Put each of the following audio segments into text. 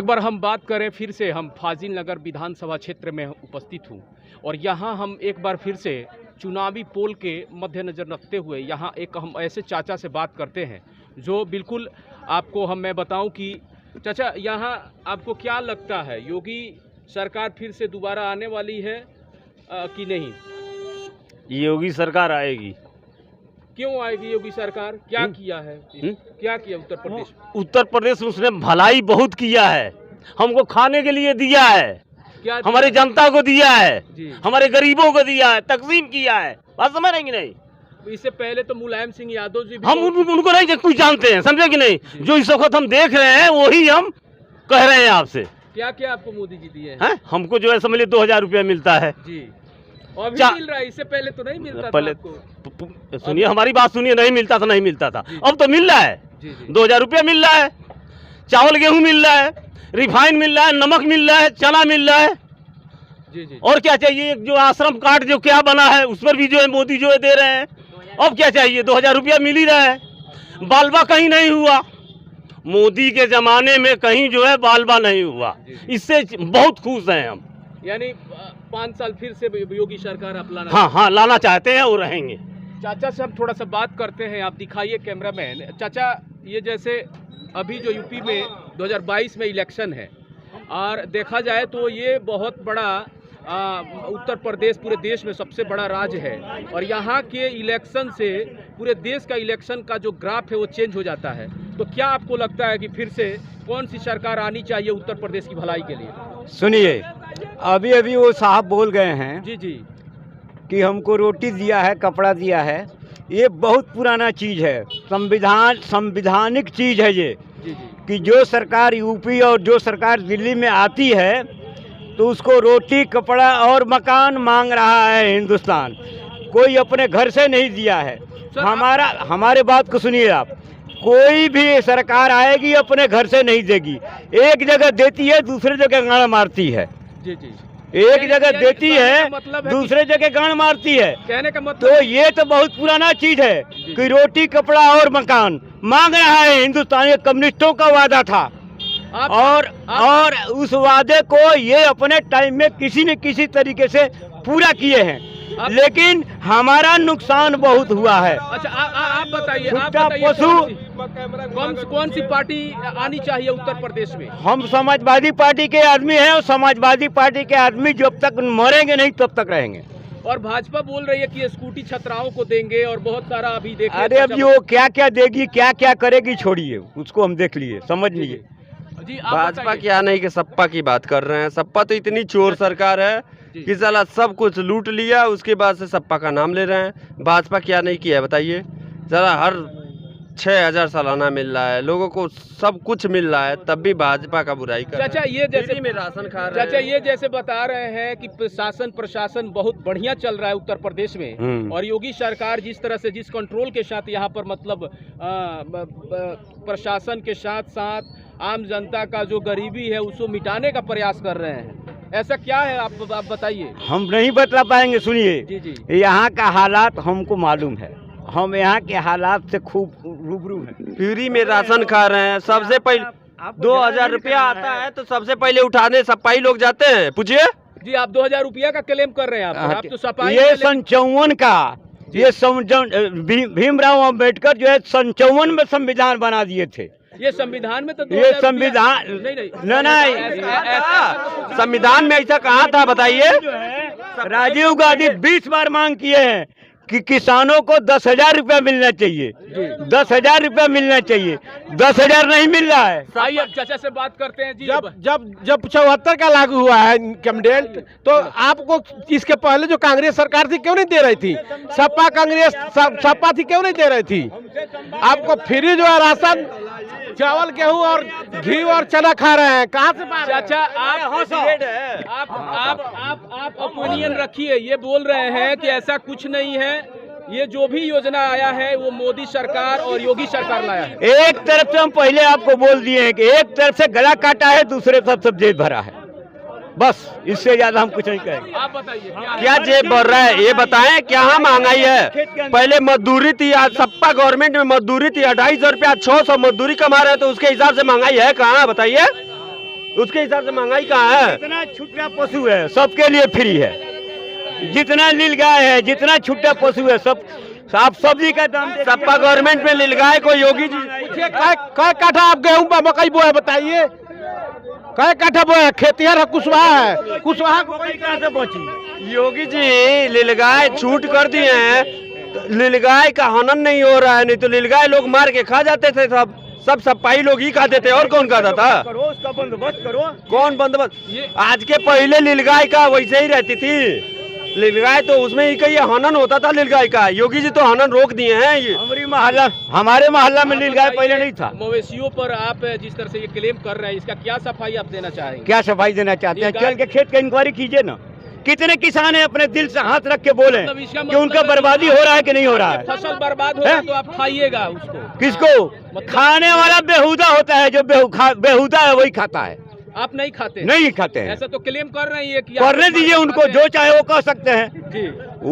एक बार हम बात करें फिर से, हम फाजिल नगर विधानसभा क्षेत्र में उपस्थित हूँ और यहाँ हम एक बार फिर से चुनावी पोल के मद्देनज़र रखते हुए यहाँ एक हम ऐसे चाचा से बात करते हैं जो बिल्कुल आपको मैं बताऊं कि चाचा, यहाँ आपको क्या लगता है, योगी सरकार फिर से दोबारा आने वाली है कि नहीं? योगी सरकार आएगी। क्यों आएगी योगी सरकार? क्या किया है? क्या किया उत्तर प्रदेश? उत्तर प्रदेश में उसने भलाई बहुत किया है, हमको खाने के लिए दिया है, क्या हमारी जनता को दिया है, हमारे गरीबों को दिया है, तकसीम किया है। बात समझ रहे कि नहीं? इससे पहले तो मुलायम सिंह यादव जी हम उनको नहीं कुछ जानते हैं, समझे कि नहीं? जो इस वक्त हम देख रहे हैं वही हम कह रहे हैं आपसे। क्या क्या आपको मोदी जी दिए हैं? हमको जो है समझ 2000 रुपया मिलता है जी, और भी मिल रहा है, इससे पहले तो नहीं मिलता पहले था। सुनिए हमारी बात सुनिए, नहीं मिलता था, नहीं मिलता था, अब तो मिल रहा है। 2000 रुपया मिल रहा है, चावल गेहूं मिल रहा है, रिफाइन मिल रहा है, नमक मिल रहा है, चना मिल रहा है। और क्या चाहिए? जो आश्रम कार्ड जो क्या बना है उस पर भी जो है मोदी जो है दे रहे हैं। अब क्या चाहिए? 2000 रुपया मिल ही रहा है। बालबा कहीं नहीं हुआ, मोदी के जमाने में कहीं जो है बालबा नहीं हुआ, इससे बहुत खुश हैं हम। यानी 5 साल फिर से योगी सरकार अपनाना? हाँ, लाना चाहते हैं और रहेंगे। चाचा से हम थोड़ा सा बात करते हैं, आप दिखाइए कैमरामैन। चाचा, ये जैसे अभी जो यूपी में 2022 में इलेक्शन है और देखा जाए तो ये बहुत बड़ा उत्तर प्रदेश पूरे देश में सबसे बड़ा राज्य है और यहाँ के इलेक्शन से पूरे देश का इलेक्शन का जो ग्राफ है वो चेंज हो जाता है। तो क्या आपको लगता है कि फिर से कौन सी सरकार आनी चाहिए उत्तर प्रदेश की भलाई के लिए? सुनिए, अभी वो साहब बोल गए हैं जी कि हमको रोटी दिया है, कपड़ा दिया है। ये बहुत पुराना चीज़ है, संविधानिक चीज़ है ये। कि जो सरकार यूपी और जो सरकार दिल्ली में आती है तो उसको रोटी, कपड़ा और मकान मांग रहा है हिंदुस्तान, कोई अपने घर से नहीं दिया है। हमारे बात को सुनिए आप, कोई भी सरकार आएगी अपने घर से नहीं देगी। एक जगह देती है, दूसरे जगह गाड़ मारती है। एक जगह देती है, दूसरे जगह गाड़ मारती है। कहने का मतलब तो ये तो बहुत पुराना चीज है कि रोटी, कपड़ा और मकान मांग रहा है हिंदुस्तान। ये कम्युनिस्टों का वादा था और उस वादे को ये अपने टाइम में किसी न किसी तरीके से पूरा किए हैं, लेकिन हमारा नुकसान बहुत हुआ है। अच्छा, आप बताइए कौन सी पार्टी आनी चाहिए उत्तर प्रदेश में? हम समाजवादी पार्टी के आदमी हैं और समाजवादी पार्टी के आदमी जब तक मरेंगे नहीं तब तक रहेंगे। और भाजपा बोल रही है कि स्कूटी छात्राओं को देंगे और बहुत सारा अभी देख। अरे अभी वो क्या क्या देगी, क्या क्या करेगी, छोड़िए उसको, हम देख लिए, समझ लिए। भाजपा क्या नहीं कि सपा की बात कर रहे हैं। सपा तो इतनी चोर सरकार है कि साला सब कुछ लूट लिया, उसके बाद से सपा का नाम ले रहे हैं। भाजपा क्या नहीं किया है बताइए जरा? हर 6000 सालाना मिल रहा है, लोगों को सब कुछ मिल रहा है, तब भी भाजपा का बुराई कर रहे हैं। चाचा, ये जैसे में राशन खा रहे हैं। चाचा, ये जैसे बता रहे हैं कि प्रशासन बहुत बढ़िया चल रहा है उत्तर प्रदेश में और योगी सरकार जिस तरह से, जिस कंट्रोल के साथ यहाँ पर मतलब प्रशासन के साथ साथ आम जनता का जो गरीबी है उसको मिटाने का प्रयास कर रहे हैं, ऐसा क्या है आप बताइए? हम नहीं बता पाएंगे। सुनिए, यहाँ का हालात हमको मालूम है, हम यहाँ के हालात से खूब रूबरू हैं। फ्री में राशन खा रहे हैं। सबसे पहले 2000 रुपया आता है तो सबसे पहले उठाने सपाई लोग जाते हैं। पूछिए जी, आप 2000 रुपया का क्लेम कर रहे हैं आप तो सपाई। ये 57 का, ये भीमराव अंबेडकर जो है 57 में संविधान बना दिए थे। ये संविधान में तो ये संविधान नहीं, संविधान में ऐसा कहा था बताइए? राजीव गांधी 20 बार मांग किए हैं कि किसानों को 10,000 रुपया मिलना चाहिए, 10,000 रुपया मिलना चाहिए, 10,000 नहीं मिल रहा है। आइए चाचा से बात करते हैं जी। जब 74 का लागू हुआ है कैबिनेट, तो आपको इसके पहले जो कांग्रेस सरकार थी क्यों नहीं दे रही थी? सपा थी क्यों नहीं दे रही थी? आपको फ्री जो है राशन, चावल, गेहूं और घी और चना खा रहे हैं, कहाँ से? चाचा, आप ओपिनियन रखिए। ये बोल रहे हैं कि ऐसा कुछ नहीं है, ये जो भी योजना आया है वो मोदी सरकार और योगी सरकार लाया है। एक तरफ से हम पहले आपको बोल दिए हैं कि एक तरफ से गला काटा है, दूसरे तरफ से जेब भरा है, बस इससे ज्यादा हम कुछ नहीं कहेंगे। आप बताइए क्या जेब भर रहा है ये बताएं? क्या महंगाई है? पहले मजदूरी थी, आज सपा गवर्नमेंट में मजदूरी थी 250 रुपया, 600 मजदूरी कमा रहे हैं तो उसके हिसाब से महंगाई है कहाँ बताइए? उसके हिसाब से महंगाई कहाँ है? जितना छुट्टा पशु है सबके लिए फ्री है, जितना नीलगाय है, जितना छुट्टा पशु है सब, आप सब्जी का दाम सपा गवर्नमेंट में नीलगाय को योगी जी कै काठा आप गेहूं मकई बोए बताइए, कै काठा बोए? खेतिहर है, कुशवाहा है, कुशवाहा को मकई कहाँ से बची? योगी जी नीलगाय छूट कर दिए हैं, तो नीलगाय का हनन नहीं हो रहा है, नहीं तो नीलगाय लोग मार के खा जाते थे, सब सपाही लोग ही खाते थे, और कौन खाता था? करो उसका बंदोबस्त करो। कौन बंदोबस्त? आज के पहले नीलगाय का वैसे ही रहती थी, नीलगाय तो उसमें ही कहीं हनन होता था नीलगाय का। योगी जी तो हनन रोक दिए हैं। ये हमारे मोहल्ला में नीलगाय पहले नहीं था। मवेशियों पर आप जिस तरह से ये क्लेम कर रहे हैं, इसका क्या सफाई आप देना चाहेंगे? क्या सफाई देना चाहते हैं? चल के खेत का इंक्वायरी कीजिए ना, कितने किसान हैं अपने दिल से हाथ रख के बोले कि उनका बर्बादी हो रहा है कि नहीं हो रहा है? फसल बर्बाद हो रहा है तो आप खाइएगा उसको। किसको? खाने वाला बेहुदा होता है, जो बेहुदा है वही खाता है। आप नहीं खाते? नहीं खाते हैं। ऐसा तो क्लेम कर रहे हैं कि करने दीजिए उनको, जो चाहे वो कर सकते हैं जी,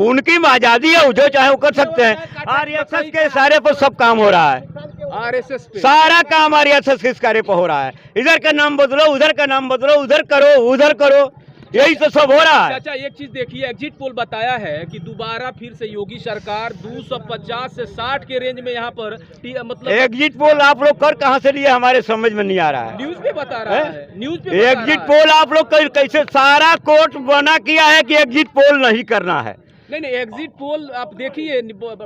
उनकी आजादी है, जो चाहे वो कर सकते हैं। आरएसएस के इशारे पर सब काम हो रहा है, आरएसएस पे सारा काम आरएसएस के इशारे पर हो रहा है। इधर का नाम बदलो, उधर का नाम बदलो, उधर करो उधर करो, यही तो सब हो रहा है। चाचा एक चीज देखिए, एग्जिट पोल बताया है कि दोबारा फिर से योगी सरकार 250 से 60 के रेंज में यहाँ पर मतलब एग्जिट पोल आप लोग कर कहाँ से लिए, हमारे समझ में नहीं आ रहा है। न्यूज पे बता रहा है, न्यूज पे एग्जिट पोल आप लोग कैसे सारा कोर्ट बना किया है कि एग्जिट पोल नहीं करना है? नहीं, एग्जिट पोल आप देखिए,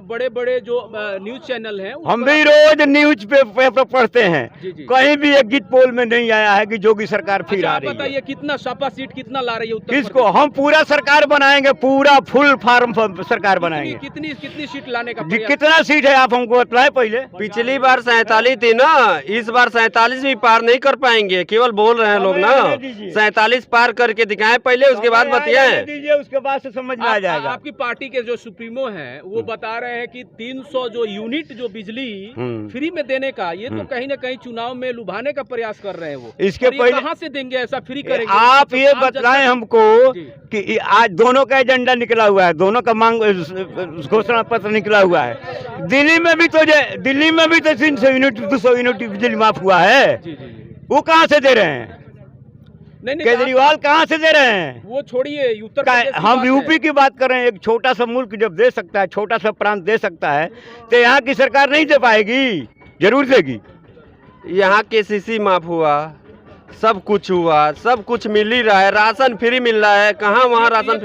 बड़े बड़े जो न्यूज चैनल हैं, हम भी रोज न्यूज पेपर पढ़ते हैं, जी, जी। कहीं भी एग्जिट पोल में नहीं आया है कि योगी सरकार फिर आ रही है। बताइए कितना सपा सीट कितना ला रही है उत्तर किसको? प्रदेश? हम पूरा सरकार बनाएंगे, पूरा फुल फार्म सरकार बनाएंगे। कितनी सीट लाने का जी, कितना सीट है आप हमको बताएं पहले। पिछली बार 47 थी ना, इस बार 47 भी पार नहीं कर पाएंगे, केवल बोल रहे हैं लोग ना। 47 पार करके दिखाएं पहले, उसके बाद बताएं। दीजिए, उसके बाद से समझ में आ जाएगा। आपकी पार्टी के जो सुप्रीमो हैं वो बता रहे हैं कि 300 जो यूनिट जो बिजली फ्री में देने का, ये तो कहीं ना कहीं चुनाव में लुभाने का प्रयास कर रहे हैं वो। इसके पहले कहाँ से देंगे, ऐसा फ्री करेंगे? आप ये बताएं हमको कि आज दोनों का एजेंडा निकला हुआ है, दोनों का मांग घोषणा पत्र निकला हुआ है। दिल्ली में भी तो 300 यूनिट 200 यूनिट बिजली माफ हुआ है, वो कहाँ से दे रहे हैं? नहीं, केजरीवाल कहाँ से दे रहे हैं? वो छोड़िए, उत्तर प्रदेश की हम बात यूपी है। की बात कर रहे हैं। एक छोटा सा मुल्क जब दे सकता है, छोटा सा प्रांत दे सकता है, तो यहाँ की सरकार नहीं दे पाएगी? जरूर देगी। यहाँ केसीसी माफ हुआ, सब कुछ हुआ, सब कुछ मिल ही रहा है, राशन फ्री मिल रहा है। कहाँ वहाँ राशन?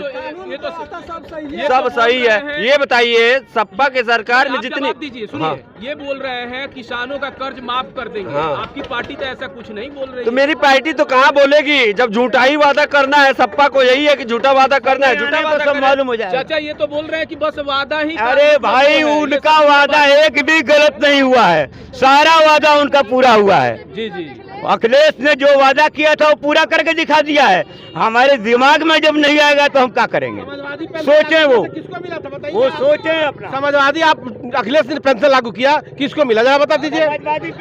सब सही है। ये बताइए, सपा के सरकार में जितनी दीजिए, सुनिए, ये बोल रहे हैं किसानों का कर्ज माफ कर देंगे। आपकी पार्टी तो ऐसा कुछ नहीं बोल रही। तो मेरी पार्टी तो कहाँ बोलेगी, जब झूठा ही वादा करना है। सपा को यही है कि झूठा वादा करना है, झूठा वादा सब मालूम हो जाए। चाचा ये तो बोल रहे हैं कि बस वादा ही। अरे भाई, उनका वादा एक भी गलत नहीं हुआ है, सारा वादा उनका पूरा हुआ है। जी जी, अखिलेश ने जो वादा किया था वो पूरा करके दिखा दिया है। हमारे दिमाग में जब नहीं आएगा तो हम क्या करेंगे? सोचें, किसको मिला था बताइए? वो सोचें अपना। समाजवादी, आप अखिलेश ने पेंशन लागू किया, किसको मिला जरा बता दीजिए?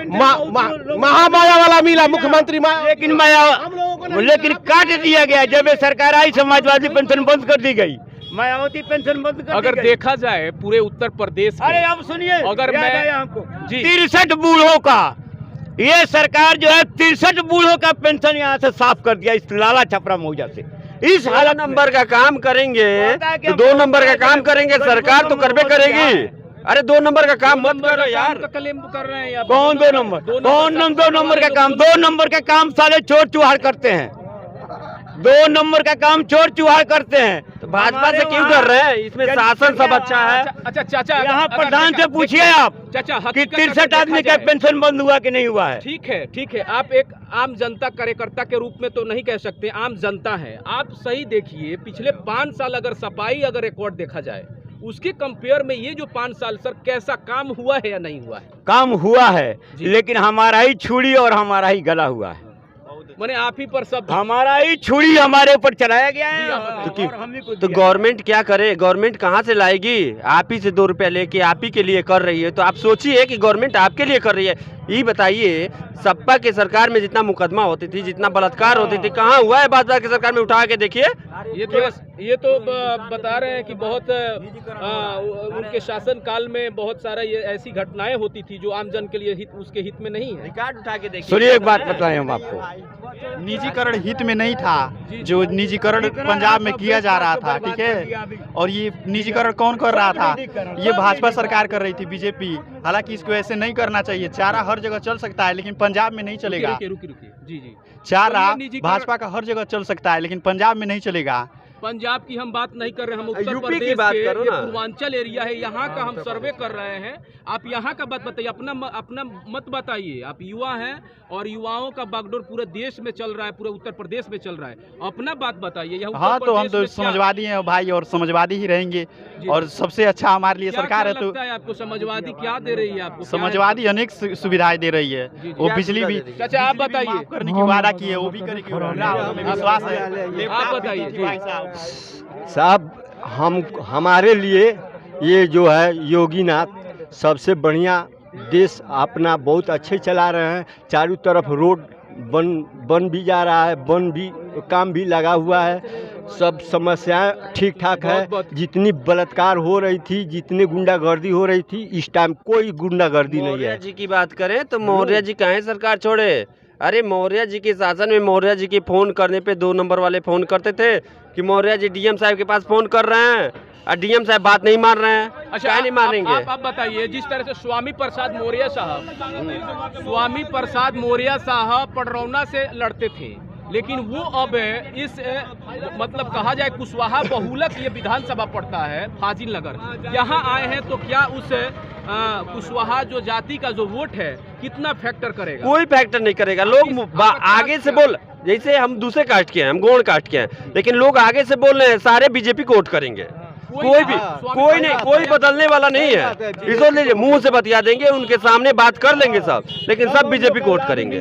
महामाया वाला मिला, मुख्यमंत्री लेकिन काट दिया गया। जब ये सरकार आई, समाजवादी पेंशन बंद कर दी गई, मायावती पेंशन बंद कर अगर दी गई। देखा जाए पूरे उत्तर प्रदेश के, अरे अब सुनिए, अगर याद मैं आया हमको जी 63 बूढ़ों का, ये सरकार जो है 63 बूढ़ों का पेंशन यहाँ से साफ कर दिया, इस लाला छपरा मौजा से। इस हालत नंबर का काम करेंगे तो 2 नंबर का काम करेंगे, सरकार तो करबे करेगी। अरे 2 नंबर का काम मत करो यार। क्लेम कर रहे हैं। कौन 2 नंबर? कौन 2 नंबर का काम? 2 नंबर का काम साले चोर चुहार करते हैं। 2 नंबर का काम चोर चुहार करते हैं। तो भाजपा से क्यों कर रहे हैं? इसमें शासन सब अच्छा है। अच्छा चाचा, यहाँ प्रधान से पूछिए आप चाचा कि 63 आदमी का पेंशन बंद हुआ कि नहीं हुआ है। ठीक है, आप एक आम जनता कार्यकर्ता के रूप में तो नहीं कह सकते, आम जनता है आप। सही देखिए, पिछले 5 साल अगर सफाई अगर रिकॉर्ड देखा जाए, उसके कंपेयर में ये जो 5 साल सर कैसा काम हुआ है या नहीं हुआ है? काम हुआ है, लेकिन हमारा ही छुरी और हमारा ही गला हुआ है। मैंने आप ही पर सब, हमारा ही छुरी हमारे ऊपर चलाया गया है। तो गवर्नमेंट क्या करे? गवर्नमेंट कहाँ से लाएगी? आप ही से 2 रुपया लेके आप ही के लिए कर रही है, तो आप सोचिए कि गवर्नमेंट आपके लिए कर रही है। ये बताइए, सपा के सरकार में जितना मुकदमा होती थी, जितना बलात्कार होती थी, कहाँ हुआ है भाजपा की सरकार में? उठा के देखिए। ये तो बता रहे हैं कि बहुत उनके शासन काल में बहुत सारा ये ऐसी घटनाएं होती थी जो आम जन के लिए उसके हित में नहीं है। रिकॉर्ड उठा के देखिए। सुनिए, एक बात बताएं हम आपको, निजीकरण हित में नहीं था, जो निजीकरण पंजाब में किया जा रहा था, ठीक है। और ये निजीकरण कौन कर रहा था? ये भाजपा सरकार कर रही थी, बीजेपी। हालांकि इसको ऐसे नहीं करना चाहिए। चारा हर जगह चल सकता है लेकिन पंजाब में नहीं चलेगा। रुकिए जी। चारा भाजपा का हर जगह चल सकता है लेकिन पंजाब में नहीं चलेगा। पंजाब की हम बात नहीं कर रहे, हम उत्तर यूपी प्रदेश की बात के करो ये ना। पूर्वांचल एरिया है, यहाँ का हम सर्वे कर रहे हैं। आप यहाँ का बात बताइए, अपना मत बताइए। आप युवा हैं और युवाओं का बागडोर पूरे देश में चल रहा है, पूरे उत्तर प्रदेश में चल रहा है। अपना बात बताइए। हाँ, तो हम तो समझवादी हैं भाई, और समझवादी ही रहेंगे। और सबसे अच्छा हमारे लिए सरकार है। तो आपको समझवादी क्या दे रही है? आपको समझवादी अनेक सुविधाएं दे रही है। वो बिजली भी, चाचा आप बताइए, करने की वादा की है, वो भी करेगी। विश्वास है। आप बताइए साहब। हमारे लिए ये जो है योगीनाथ सबसे बढ़िया देश अपना बहुत अच्छे चला रहे हैं। चारों तरफ रोड बन भी जा रहा है, काम भी लगा हुआ है। सब समस्याएं ठीक ठाक है। जितनी बलात्कार हो रही थी, जितनी गुंडागर्दी हो रही थी, इस टाइम कोई गुंडागर्दी नहीं है। मौर्य जी की बात करें तो मौर्य जी काहे सरकार छोड़े? अरे मौर्य जी के शासन में मौर्य जी के फोन करने पे 2 नंबर वाले फोन करते थे कि मौर्य जी डीएम साहब के पास फोन कर रहे हैं और डीएम साहब बात नहीं मान रहे हैं। अच्छा, नहीं मानेंगे? आप बताइए, जिस तरह से स्वामी प्रसाद मौर्य साहब पडरौना से लड़ते थे, लेकिन वो अब इस मतलब कहा जाए कुशवाहा बहुलक ये विधानसभा पड़ता है फाजिल नगर, यहाँ आए हैं। तो क्या उस कुशवाहा जो जाति का जो वोट है कितना फैक्टर करेगा? कोई फैक्टर नहीं करेगा। लोग आगे से बोल, जैसे हम दूसरे कास्ट के हैं, हम गोंड कास्ट के हैं, लेकिन लोग आगे से बोल रहे हैं सारे बीजेपी को वोट करेंगे। कोई नहीं, कोई बदलने वाला नहीं है। इसलिए मुंह से बतिया देंगे, उनके सामने बात कर लेंगे सब, लेकिन सब बीजेपी को वोट करेंगे।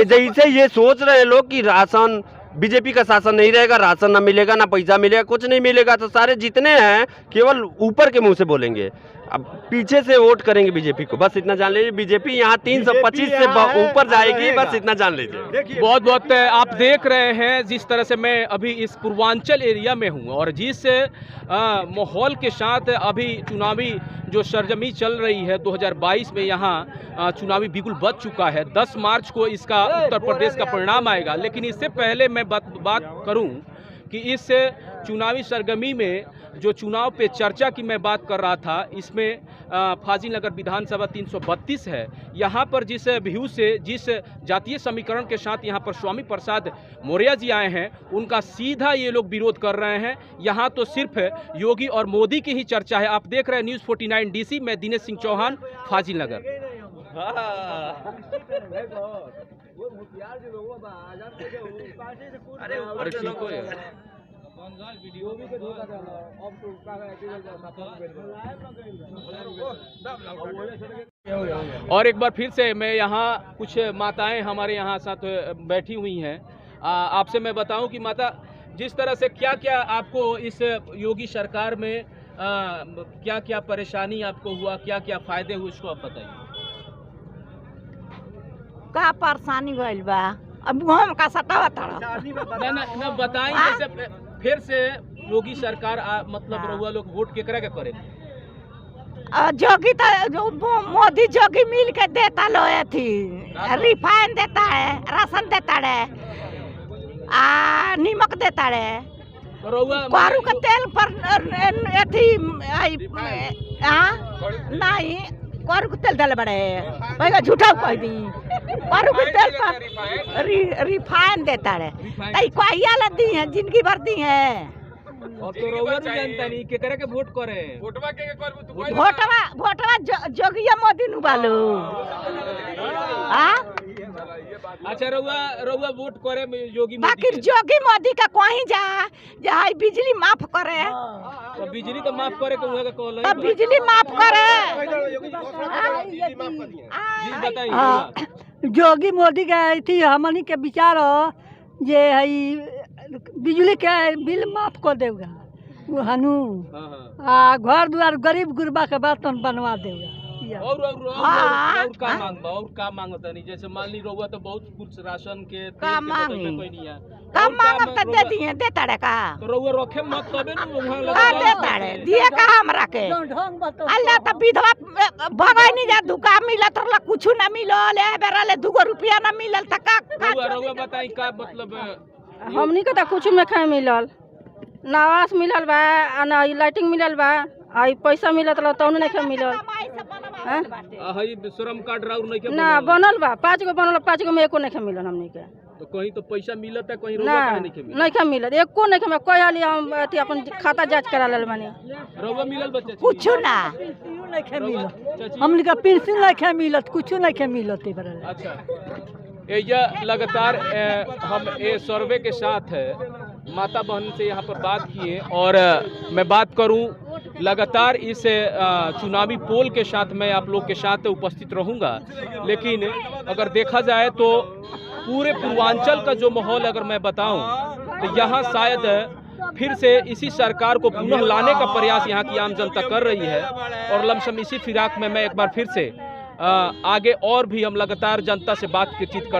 जैसे ये सोच रहे हैं लोग कि राशन, बीजेपी का शासन नहीं रहेगा, राशन ना मिलेगा, ना पैसा मिलेगा, कुछ नहीं मिलेगा, तो सारे जितने हैं केवल ऊपर के मुंह से बोलेंगे, अब पीछे से वोट करेंगे बीजेपी को। बस इतना जान लीजिए, बीजेपी यहाँ 325 से ऊपर जाएगी, बस इतना जान लीजिए। बहुत बहुत आप देख रहे हैं जिस तरह से मैं अभी इस पूर्वांचल एरिया में हूँ और जिस माहौल के साथ अभी चुनावी जो सरजमी चल रही है 2022 में यहाँ चुनावी बिगुल बज चुका है। 10 मार्च को इसका उत्तर प्रदेश का परिणाम आएगा। लेकिन इससे पहले मैं बात करूँ कि इस चुनावी सरगर्मी में जो चुनाव पे चर्चा की मैं बात कर रहा था, इसमें फाजिल नगर विधानसभा 332 है। यहाँ पर जिस व्यू से, जिस जातीय समीकरण के साथ यहाँ पर स्वामी प्रसाद मौर्य जी आए हैं, उनका सीधा ये लोग विरोध कर रहे हैं। यहाँ तो सिर्फ योगी और मोदी की ही चर्चा है। आप देख रहे हैं न्यूज़ 49 DC, मैं दिनेश सिंह चौहान, फाजिल नगर। और एक बार फिर से मैं यहाँ कुछ माताएं हमारे यहाँ साथ बैठी हुई हैं। आपसे मैं बताऊं कि माता, जिस तरह से क्या क्या आपको इस योगी सरकार में क्या क्या परेशानी आपको हुआ, क्या क्या फायदे हुए, इसको आप बताइए। का परेशानी भइल बा? अब हम का सटावा ना बताएं। जैसे फिर से योगी सरकार मतलब रउआ लोग वोट केकरा के करे? जोगी तो मोदी जोगी मिल के देता लो थी, रिफाइन देता है, राशन देता है, नमक देता है, करू का तेल पर नहीं करू के तेल दल बड़े झूठा कह दी। करू के तेल पर रिफाइन देता है, दी है, जिंदगी भर दी है। और तो रउआ नहीं जानता नहीं के करे के वोट करे? वोटवा जोगिया मोदी नु बालू। अच्छा, रउआ वोट करे योगी मोदी? बाकी जोगी मोदी का कहीं जा जहाँ बिजली माफ करे, तो बिजली तो माफ करे को का कॉल है, बिजली माफ करे। जोगी मोदी के थी हमनी के विचार जे है बिजली के बिल माफ कर देगा वो हनु, घर द्वार गरीब गुरबा के बर्तन बनवा देगा। और का मांगता नहीं? जैसे मान ली रउआ तो बहुत कुछ राशन के का मांगी, कोई नहीं है, कम मांगब त दे दिए दे तारे का तो रउआ रखे मत तबे न वहां का दे तारे दिए का हमरा के अल्लाह त विधवा भगाई नहीं जा दुका मिलत रहला कुछ ना मिलल ए बेरा ले 2 रुपया ना मिलल त का रउआ बताई का मतलब हमनी के त कुछ में खा मिलल ना आवास मिलल बा ना लाइटिंग मिलल बा आई पैसा मिलत रहा तौन नहीं मिलल हई श्रम कार्ड राउर नहीं के ना बनल बा 5 गो बनल 5 गो में एको नहीं मिलल हमनी के तो कहीं तो पैसा मिलत है कहीं ना रउआ नहीं के मिलत नहीं मिलत एको नहीं में कोई हाली हम अथी अपन खाता जांच करा लेल बानी रउआ मिलल बच्चे कुछ ना नहीं मिलत हमनी के पेंशन नहीं मिलत कुछ नहीं मिलत अच्छा ये लगातार हम ये सर्वे के साथ माता बहन से यहाँ पर बात किए और मैं बात करूँ लगातार इस चुनावी पोल के साथ मैं आप लोग के साथ उपस्थित रहूँगा, लेकिन अगर देखा जाए तो पूरे पूर्वांचल का जो माहौल अगर मैं बताऊँ तो यहाँ शायद फिर से इसी सरकार को पुनः लाने का प्रयास यहाँ की आम जनता कर रही है और लमसम इसी फिराक में मैं एक बार फिर से आगे और भी हम लगातार जनता से बातचीत कर